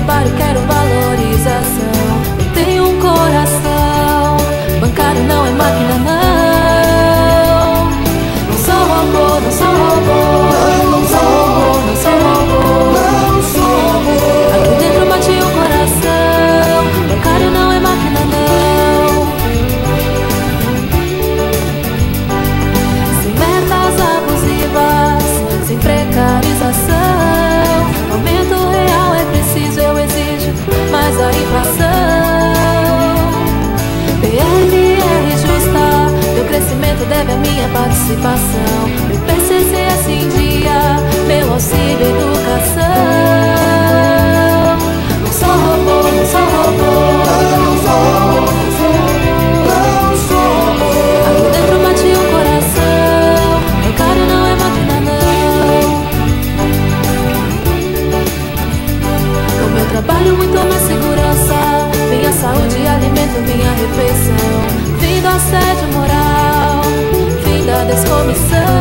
trabalho, quero valorização. Eu tenho um coração, bancário não é máquina não. Não sou robô, não sou robô, não sou robô, não sou robô, não sou robô. Aqui dentro bate um coração, bancário não é máquina não. Sem metas abusivas, sem precarização. Aumento real é preciso, eu exijo mais a inflação. PNR justa, meu crescimento deve a minha participação. Meu PCCS em dia, meu auxílio educação. Não sou robô, não sou robô, não sou robô, não sou robô. Aqui dentro bate um coração, bancário não é máquina não. No meu trabalho muito mais segurança, minha saúde, alimento, minha refeição. Fim do assédio moral, fim da descomissão.